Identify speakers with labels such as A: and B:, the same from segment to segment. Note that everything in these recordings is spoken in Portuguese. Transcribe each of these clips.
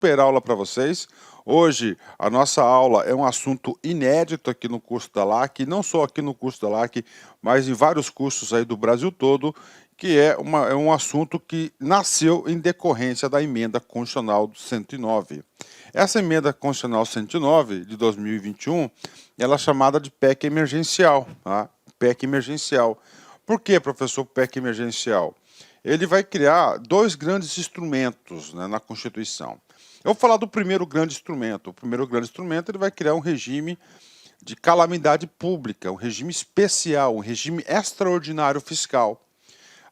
A: super aula para vocês. Hoje a nossa aula é um assunto inédito aqui no curso da LAC, não só aqui no curso da LAC, mas em vários cursos aí do Brasil todo, que é um assunto que nasceu em decorrência da emenda constitucional do 109. Essa emenda constitucional 109 de 2021, ela é chamada de PEC emergencial, tá? PEC emergencial. Por que, professor, PEC emergencial? Ele vai criar dois grandes instrumentos, né, na Constituição. Eu vou falar do primeiro grande instrumento. O primeiro grande instrumento, ele vai criar um regime de calamidade pública, um regime especial, um regime extraordinário fiscal.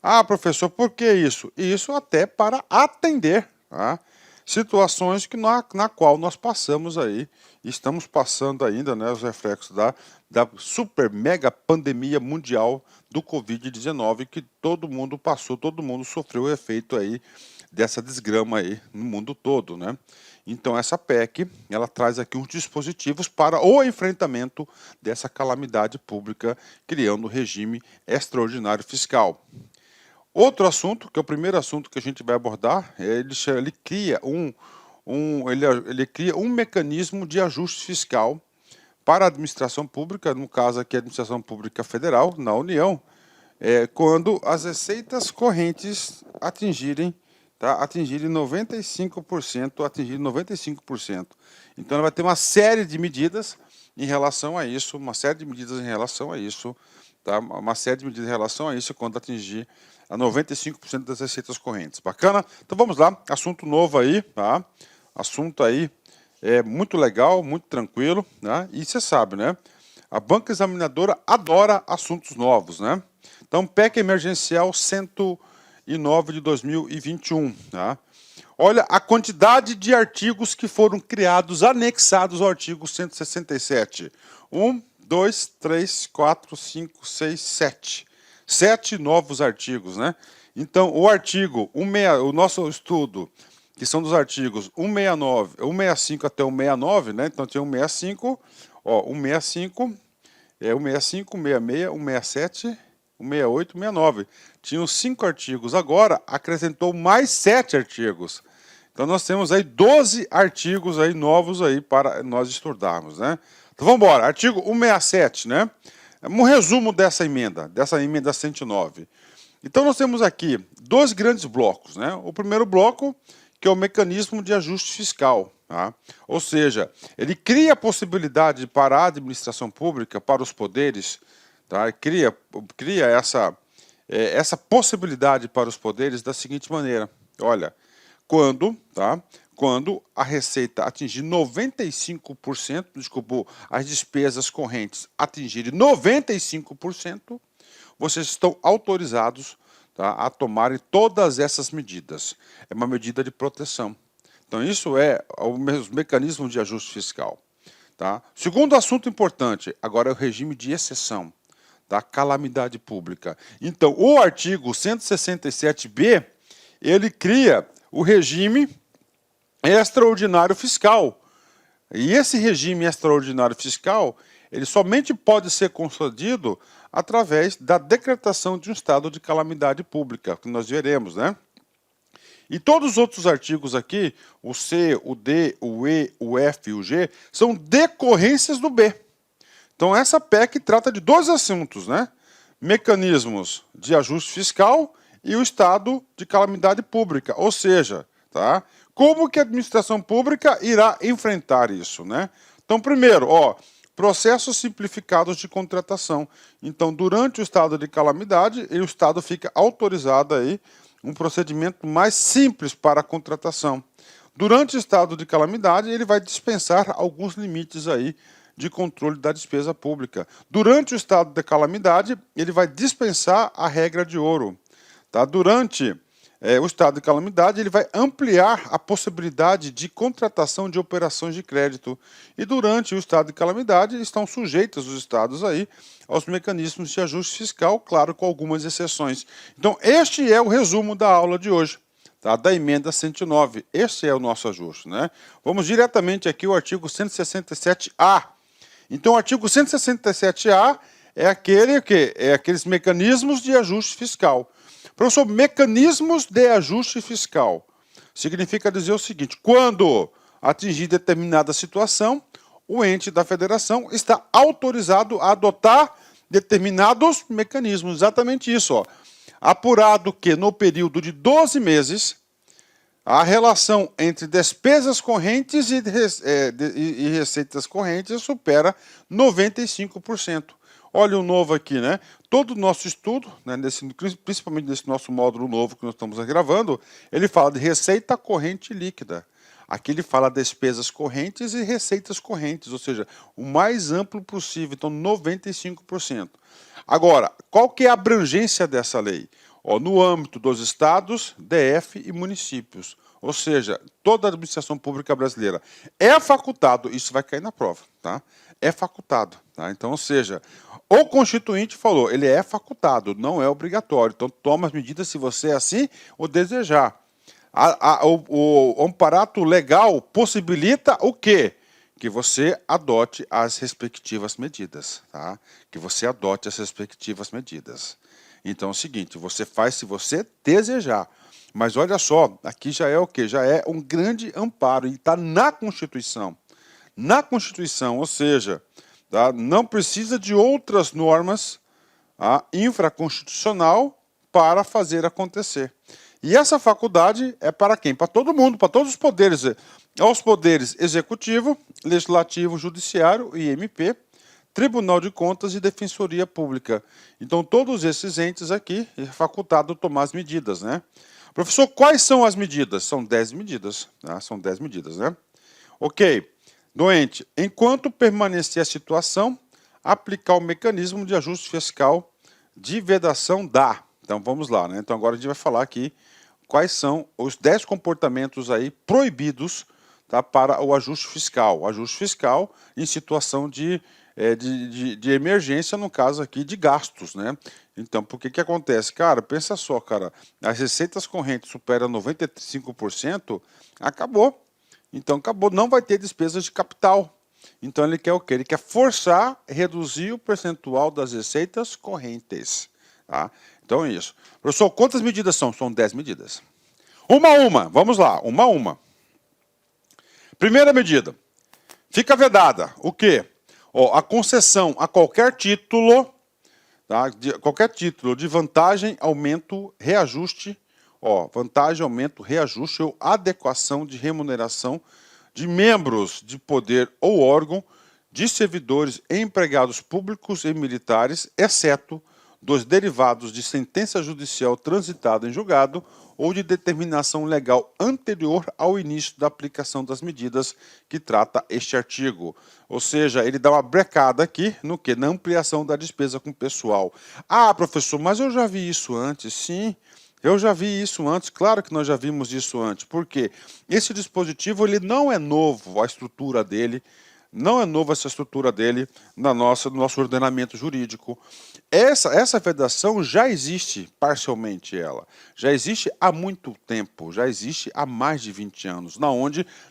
A: Ah, professor, por que isso? Isso até para atender, tá, situações na qual nós passamos aí, estamos passando ainda, né, os reflexos da super mega pandemia mundial do Covid-19, que todo mundo passou, todo mundo sofreu o efeito aí dessa desgrama aí no mundo todo, né? Então essa PEC, ela traz aqui uns dispositivos para o enfrentamento dessa calamidade pública, criando um regime extraordinário fiscal. Outro assunto, que é o primeiro assunto que a gente vai abordar, ele cria ele cria um mecanismo de ajuste fiscal para a administração pública, no caso aqui a administração pública federal, na União, quando as receitas correntes atingirem 95%, Então ela vai ter uma série de medidas em relação a isso, tá? Uma série de medidas em relação a isso quando atingir a 95% das receitas correntes. Bacana? Então vamos lá, assunto novo aí, tá? Assunto aí muito legal, muito tranquilo, né? E você sabe, né? A banca examinadora adora assuntos novos, né? Então, PEC emergencial 109 de 2021, tá? Olha a quantidade de artigos que foram criados, anexados ao artigo 167. 1, 2, 3, 4, 5, 6, 7. 7 novos artigos, né? Então, o artigo 16, o nosso estudo, que são dos artigos 169, 165 até 169, né? Então, tinha 165, 165, 165, 166, 167, 168, 169. Tinham 5 artigos. Agora, acrescentou mais 7 artigos. Então, nós temos aí 12 artigos aí novos aí para nós estudarmos, né? Então, vamos embora. Artigo 167, né? Um resumo dessa emenda 109. Então, nós temos aqui dois grandes blocos, né? O primeiro bloco, que é o mecanismo de ajuste fiscal, tá? Ou seja, ele cria a possibilidade para a administração pública, para os poderes, tá? Cria essa possibilidade para os poderes da seguinte maneira: olha, quando a receita atingir 95%, as despesas correntes atingirem 95%, vocês estão autorizados, tá, a tomarem todas essas medidas. É uma medida de proteção. Então, isso é o mecanismo de ajuste fiscal. Tá? Segundo assunto importante, agora é o regime de exceção da calamidade pública. Então, o artigo 167b, ele cria o regime extraordinário fiscal. E esse regime extraordinário fiscal, ele somente pode ser concedido através da decretação de um estado de calamidade pública, que nós veremos, né? E todos os outros artigos aqui, o C, o D, o E, o F e o G, são decorrências do B. Então, essa PEC trata de dois assuntos, né? Mecanismos de ajuste fiscal e o estado de calamidade pública. Ou seja, tá? Como que a administração pública irá enfrentar isso, né? Então, primeiro, processos simplificados de contratação. Então, durante o estado de calamidade, o Estado fica autorizado aí um procedimento mais simples para a contratação. Durante o estado de calamidade, ele vai dispensar alguns limites aí de controle da despesa pública. Durante o estado de calamidade, ele vai dispensar a regra de ouro. Tá? Durante o estado de calamidade, ele vai ampliar a possibilidade de contratação de operações de crédito. E durante o estado de calamidade, estão sujeitos os estados aí aos mecanismos de ajuste fiscal, claro, com algumas exceções. Então, este é o resumo da aula de hoje, tá? Da emenda 109. Este é o nosso ajuste, né? Vamos diretamente aqui ao artigo 167A. Então, o artigo 167A é aqueles mecanismos de ajuste fiscal. Professor, mecanismos de ajuste fiscal. Significa dizer o seguinte: quando atingir determinada situação, o ente da federação está autorizado a adotar determinados mecanismos. Exatamente isso, ó. Apurado que no período de 12 meses, a relação entre despesas correntes e receitas correntes supera 95%. Olha o novo aqui, né? Todo o nosso estudo, né, principalmente nesse nosso módulo novo que nós estamos gravando, ele fala de receita corrente líquida. Aqui ele fala despesas correntes e receitas correntes, ou seja, o mais amplo possível, então 95%. Agora, qual que é a abrangência dessa lei? Ó, no âmbito dos estados, DF e municípios, ou seja, toda a administração pública brasileira é facultado, isso vai cair na prova, tá? É facultado, tá? Então, ou seja, o Constituinte falou, ele é facultado, não é obrigatório, então toma as medidas se você assim o desejar. O amparato legal possibilita o quê? Que você adote as respectivas medidas, tá? Que você adote as respectivas medidas. Então é o seguinte, você faz se você desejar. Mas olha só, aqui já é o quê? Já é um grande amparo e está na Constituição. Na Constituição, ou seja, tá? Não precisa de outras normas infraconstitucional para fazer acontecer. E essa faculdade é para quem? Para todo mundo, para todos os poderes. Aos poderes executivo, legislativo, judiciário e MP, Tribunal de Contas e Defensoria Pública. Então, todos esses entes aqui é facultado tomar as medidas, né? Professor, quais são as medidas? São 10 medidas, tá? São 10 medidas, né? Ok. Doente, enquanto permanecer a situação, aplicar o mecanismo de ajuste fiscal de vedação da. Então, vamos lá, né? Então, agora a gente vai falar aqui quais são os 10 comportamentos aí proibidos, tá, para o ajuste fiscal. O ajuste fiscal em situação de emergência, no caso aqui de gastos, né? Então, por que acontece? Cara, pensa só, cara, as receitas correntes superam 95%, acabou. Então, acabou, não vai ter despesas de capital. Então, ele quer o quê? Ele quer forçar, reduzir o percentual das receitas correntes, tá? Então, é isso. Professor, quantas medidas são? São 10 medidas. Uma a uma, vamos lá, uma a uma. Primeira medida, fica vedada o quê? Ó, a concessão a qualquer título, tá? Qualquer título de vantagem, aumento, reajuste, ó, vantagem, aumento, reajuste ou adequação de remuneração de membros de poder ou órgão, de servidores e empregados públicos e militares, exceto dos derivados de sentença judicial transitada em julgado ou de determinação legal anterior ao início da aplicação das medidas que trata este artigo. Ou seja, ele dá uma brecada aqui no quê? Na ampliação da despesa com pessoal. Ah, professor, mas eu já vi isso antes. Sim, eu já vi isso antes. Claro que nós já vimos isso antes. Por quê? Esse dispositivo ele não é novo, a estrutura dele. Não é nova essa estrutura dele no nosso ordenamento jurídico. Essa vedação já existe parcialmente ela. Já existe há muito tempo, já existe há mais de 20 anos,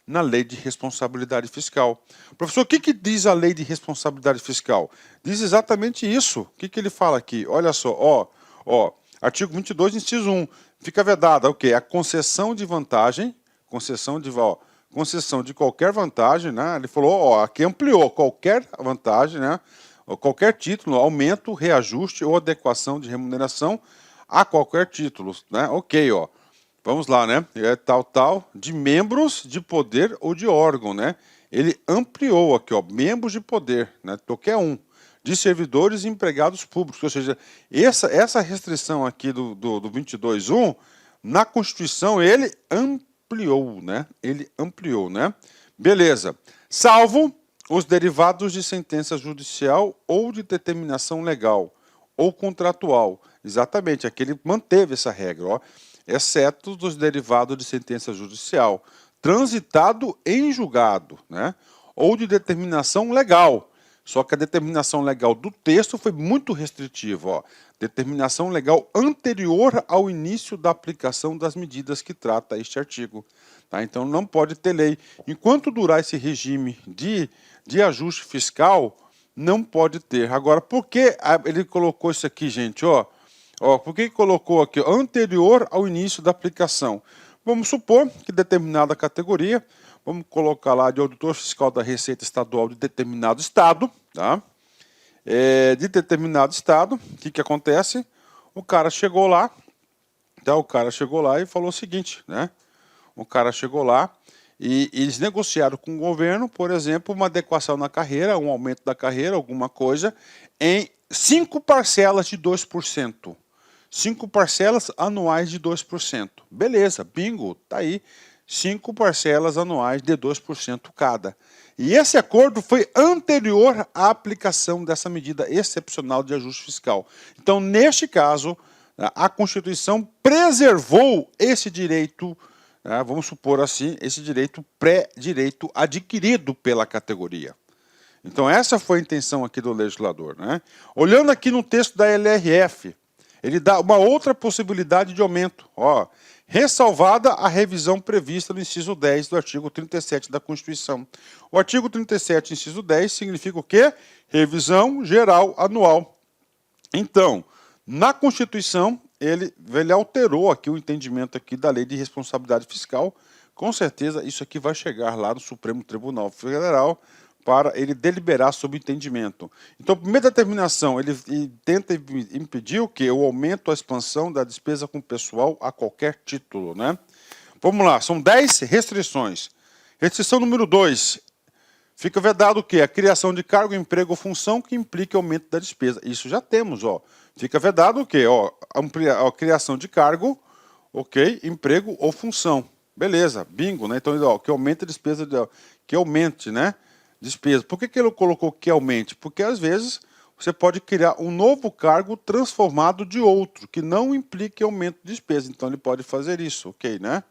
A: na lei de responsabilidade fiscal. Professor, o que diz a lei de responsabilidade fiscal? Diz exatamente isso. O que ele fala aqui? Olha só, artigo 22, inciso 1. Fica vedada o quê? A concessão de vantagem, concessão de qualquer vantagem, né? Ele falou, ó, aqui ampliou qualquer vantagem, né? Qualquer título, aumento, reajuste ou adequação de remuneração a qualquer título, né? Ok, ó. Vamos lá, né? É tal, de membros de poder ou de órgão, né? Ele ampliou aqui, ó, membros de poder, né? Qualquer um. De servidores e empregados públicos, ou seja, essa restrição aqui do 22.1, na Constituição, ele ampliou, né? Ele ampliou, né? Beleza. Salvo os derivados de sentença judicial ou de determinação legal ou contratual. Exatamente, aqui ele manteve essa regra, ó. Exceto dos derivados de sentença judicial, transitado em julgado, né? Ou de determinação legal. Só que a determinação legal do texto foi muito restritiva, ó. Determinação legal anterior ao início da aplicação das medidas que trata este artigo. Tá? Então não pode ter lei. Enquanto durar esse regime de ajuste fiscal, não pode ter. Agora, por que ele colocou isso aqui, gente? Por que colocou aqui anterior ao início da aplicação? Vamos supor que determinada categoria, vamos colocar lá de auditor fiscal da Receita Estadual de determinado estado, tá? De determinado estado, o que acontece? O cara chegou lá, tá? O cara chegou lá e falou o seguinte, né? O cara chegou lá e eles negociaram com o governo, por exemplo, uma adequação na carreira, um aumento da carreira, alguma coisa, em 5 parcelas de 2%. 5 parcelas anuais de 2%. Beleza, bingo, tá aí. 5 parcelas anuais de 2% cada. E esse acordo foi anterior à aplicação dessa medida excepcional de ajuste fiscal. Então, neste caso, a Constituição preservou esse direito, vamos supor assim, esse direito pré-direito adquirido pela categoria. Então, essa foi a intenção aqui do legislador, né? Olhando aqui no texto da LRF, ele dá uma outra possibilidade de aumento. Ó, ressalvada a revisão prevista no inciso 10 do artigo 37 da Constituição. O artigo 37, inciso 10, significa o quê? Revisão geral anual. Então, na Constituição, ele alterou aqui o entendimento aqui da Lei de Responsabilidade Fiscal. Com certeza, isso aqui vai chegar lá no Supremo Tribunal Federal para ele deliberar sobre o entendimento. Então, a primeira determinação, ele tenta impedir o quê? O aumento, a expansão da despesa com pessoal a qualquer título, né? Vamos lá, são 10 restrições. Restrição número 2, fica vedado o quê? A criação de cargo, emprego ou função que implique aumento da despesa. Isso já temos, ó. Fica vedado o quê? Ó, a criação de cargo, ok? Emprego ou função. Beleza, bingo, né? Então, ó, que aumente a despesa, que aumente, né? Despesa. Por que ele colocou que aumente? Porque às vezes você pode criar um novo cargo transformado de outro, que não implique aumento de despesa. Então ele pode fazer isso, ok, né?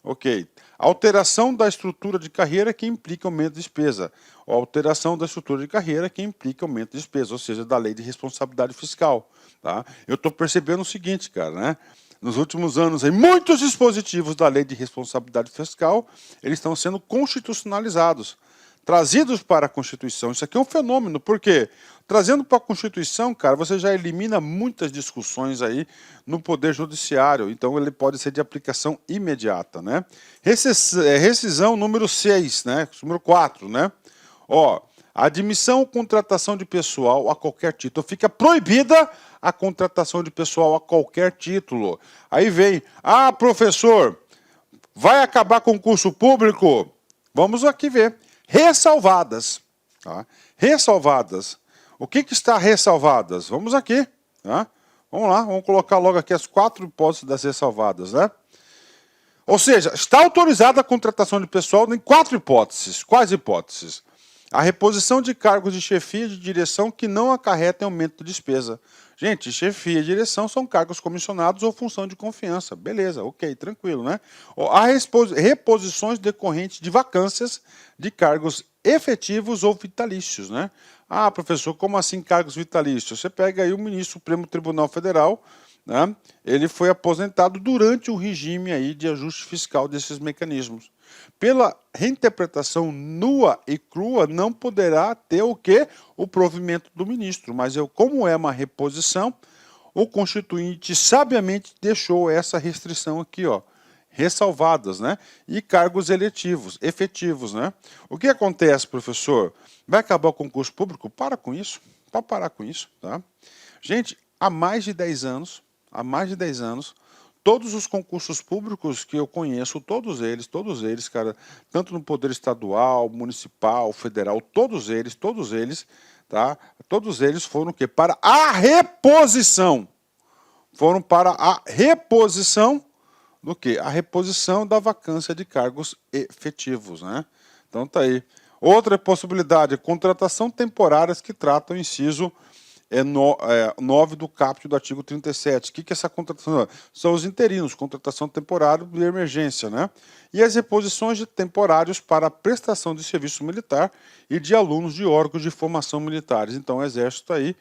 A: Ok. Alteração da estrutura de carreira que implica aumento de despesa. Ou alteração da estrutura de carreira que implica aumento de despesa, ou seja, da lei de responsabilidade fiscal. Tá? Eu estou percebendo o seguinte, cara, né? Nos últimos anos, aí, muitos dispositivos da lei de responsabilidade fiscal, eles estão sendo constitucionalizados, trazidos para a Constituição. Isso aqui é um fenômeno, por quê? Trazendo para a Constituição, cara, você já elimina muitas discussões aí no Poder Judiciário, então ele pode ser de aplicação imediata, né? Rescisão número 6, né? Número 4, né? Ó, admissão ou contratação de pessoal a qualquer título. Fica proibida a contratação de pessoal a qualquer título. Aí vem, professor, vai acabar concurso público? Vamos aqui ver. Ressalvadas. Tá? Ressalvadas. O que está ressalvadas? Vamos aqui. Tá? Vamos lá, vamos colocar logo aqui as 4 hipóteses das ressalvadas. Né? Ou seja, está autorizada a contratação de pessoal em 4 hipóteses. Quais hipóteses? A reposição de cargos de chefia e de direção que não acarretem aumento de despesa. Gente, chefia e direção são cargos comissionados ou função de confiança. Beleza, ok, tranquilo, né? Há reposições decorrentes de vacâncias de cargos efetivos ou vitalícios, né? Professor, como assim cargos vitalícios? Você pega aí o ministro do Supremo Tribunal Federal, né? Ele foi aposentado durante o regime aí de ajuste fiscal desses mecanismos. Pela reinterpretação nua e crua, não poderá ter o quê? O provimento do ministro. Mas como é uma reposição, o Constituinte sabiamente deixou essa restrição aqui, ó, ressalvadas, né? E cargos eletivos, efetivos, né? O que acontece, professor? Vai acabar o concurso público? Para com isso. Pode parar com isso, tá? Gente, há mais de 10 anos, todos os concursos públicos que eu conheço, todos eles, cara, tanto no Poder Estadual, Municipal, Federal, todos eles, tá? Todos eles foram o quê? Para a reposição. Foram para a reposição do quê? A reposição da vacância de cargos efetivos, né? Então tá aí. Outra possibilidade, contratação temporárias que tratam o inciso 9 do caput do artigo 37. O que é essa contratação? São os interinos, contratação temporária de emergência, né? E as reposições de temporários para a prestação de serviço militar e de alunos de órgãos de formação militares. Então, o Exército aí,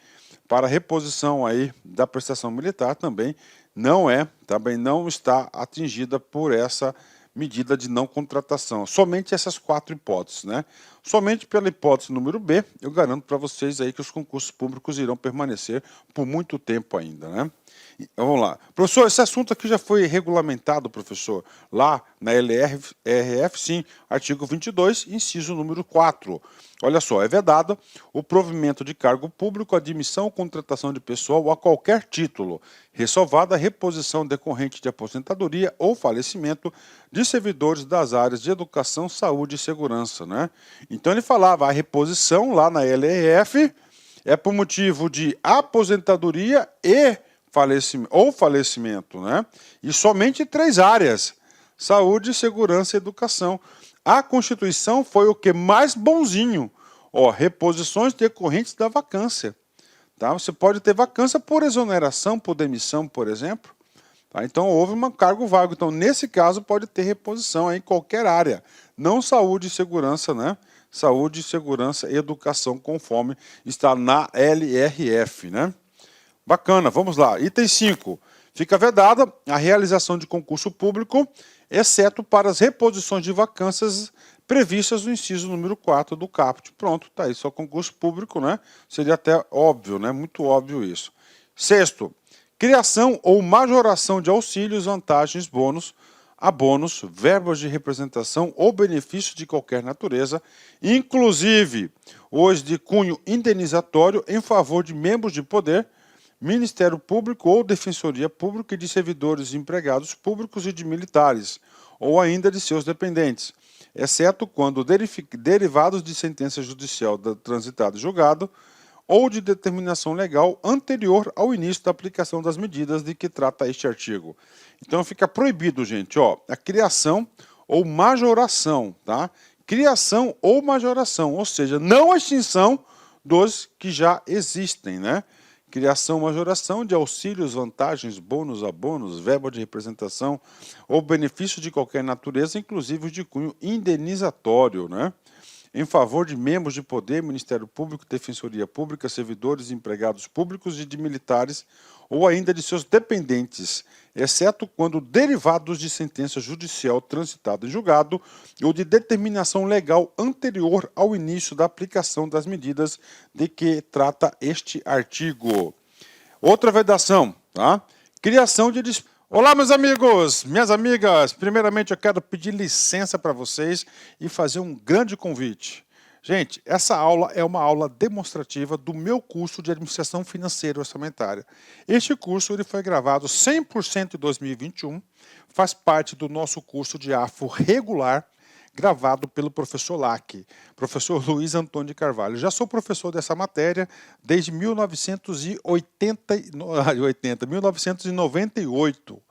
A: para reposição aí da prestação militar, também não está atingida por essa medida de não contratação. Somente essas 4 hipóteses, né? Somente pela hipótese número B, eu garanto para vocês aí que os concursos públicos irão permanecer por muito tempo ainda, né? Vamos lá. Professor, esse assunto aqui já foi regulamentado, professor, lá na LRF, sim, artigo 22, inciso número 4. Olha só, é vedado o provimento de cargo público, admissão ou contratação de pessoal a qualquer título, ressalvada a reposição decorrente de aposentadoria ou falecimento de servidores das áreas de educação, saúde e segurança, né? Então ele falava a reposição lá na LRF é por motivo de aposentadoria e falecimento, né? E somente 3 áreas: saúde, segurança e educação. A Constituição foi o que mais bonzinho, ó, reposições decorrentes da vacância, tá? Você pode ter vacância por exoneração, por demissão, por exemplo, tá? Então houve um cargo vago. Então nesse caso pode ter reposição em qualquer área, não saúde e segurança, né? Saúde, segurança e educação, conforme está na LRF, né? Bacana, vamos lá. Item 5. Fica vedada a realização de concurso público, exceto para as reposições de vacâncias previstas no inciso número 4 do caput. Pronto, tá aí, só concurso público, né? Seria até óbvio, né? Muito óbvio isso. 6º, criação ou majoração de auxílios, vantagens, bônus, abonos, verbas de representação ou benefícios de qualquer natureza, inclusive os de cunho indenizatório em favor de membros de poder, Ministério Público ou Defensoria Pública e de servidores e empregados públicos e de militares, ou ainda de seus dependentes, exceto quando derivados de sentença judicial transitada e julgado, ou de determinação legal anterior ao início da aplicação das medidas de que trata este artigo. Então fica proibido, gente, ó, a criação ou majoração, tá? Criação ou majoração, ou seja, não a extinção dos que já existem, né? Criação, majoração de auxílios, vantagens, bônus, abonos, verba de representação ou benefício de qualquer natureza, inclusive os de cunho indenizatório, né? Em favor de membros de poder, Ministério Público, Defensoria Pública, servidores e empregados públicos e de militares ou ainda de seus dependentes, exceto quando derivados de sentença judicial transitada em julgado ou de determinação legal anterior ao início da aplicação das medidas de que trata este artigo. Outra vedação, tá? Criação de... Olá, meus amigos, minhas amigas. Primeiramente, eu quero pedir licença para vocês e fazer um grande convite. Gente, essa aula é uma aula demonstrativa do meu curso de Administração Financeira e Orçamentária. Este curso ele foi gravado 100% em 2021, faz parte do nosso curso de AFO regular, gravado pelo professor LAC, professor Luiz Antônio de Carvalho. Já sou professor dessa matéria desde 1998.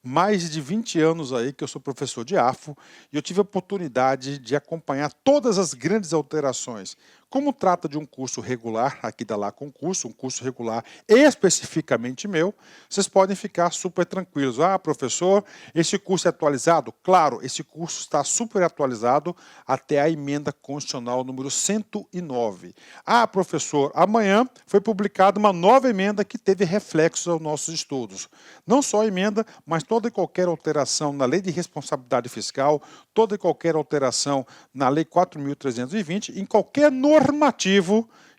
A: Mais de 20 anos aí que eu sou professor de AFO e eu tive a oportunidade de acompanhar todas as grandes alterações. Como trata de um curso regular, aqui da Lá Concurso, um curso regular especificamente meu, vocês podem ficar super tranquilos. Ah, professor, esse curso é atualizado? Claro, esse curso está super atualizado até a emenda constitucional número 109. Ah, professor, amanhã foi publicada uma nova emenda que teve reflexos aos nossos estudos. Não só a emenda, mas toda e qualquer alteração na Lei de Responsabilidade Fiscal, toda e qualquer alteração na Lei 4.320, em qualquer normativo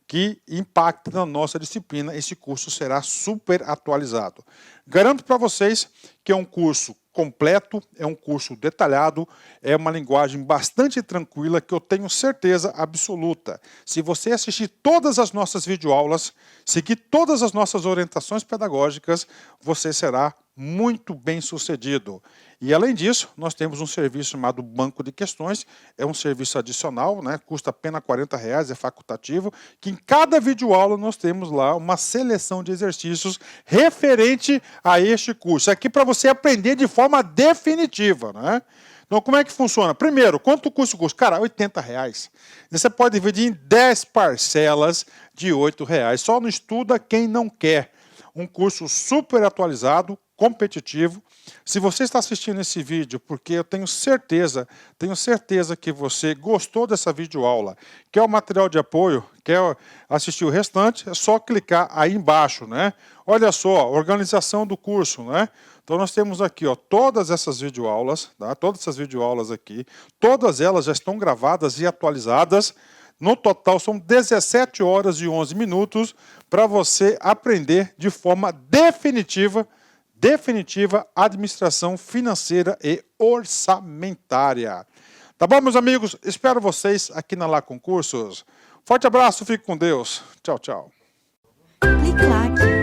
A: que impacte na nossa disciplina, esse curso será super atualizado. Garanto para vocês que é um curso completo, é um curso detalhado, é uma linguagem bastante tranquila que eu tenho certeza absoluta. Se você assistir todas as nossas videoaulas, seguir todas as nossas orientações pedagógicas, você será muito bem sucedido. E além disso, nós temos um serviço chamado Banco de Questões, é um serviço adicional, né? Custa apenas R$40, é facultativo, que em cada videoaula nós temos lá uma seleção de exercícios referente a este curso. Aqui para você aprender de forma definitiva, né? Então, como é que funciona? Primeiro, quanto o curso custa? Cara, R$80. Você pode dividir em 10 parcelas de R$8. Só não estuda quem não quer. Um curso super atualizado, competitivo. Se você está assistindo esse vídeo, porque eu tenho certeza que você gostou dessa videoaula, quer o material de apoio, quer assistir o restante, é só clicar aí embaixo, né? Olha só, organização do curso, né? Então nós temos aqui, ó, todas essas videoaulas, tá? Todas essas videoaulas aqui, todas elas já estão gravadas e atualizadas No total, são 17 horas e 11 minutos para você aprender de forma definitiva administração financeira e orçamentária. Tá bom, meus amigos? Espero vocês aqui na Lá Concursos. Forte abraço, fique com Deus. Tchau, tchau.
B: Clique lá.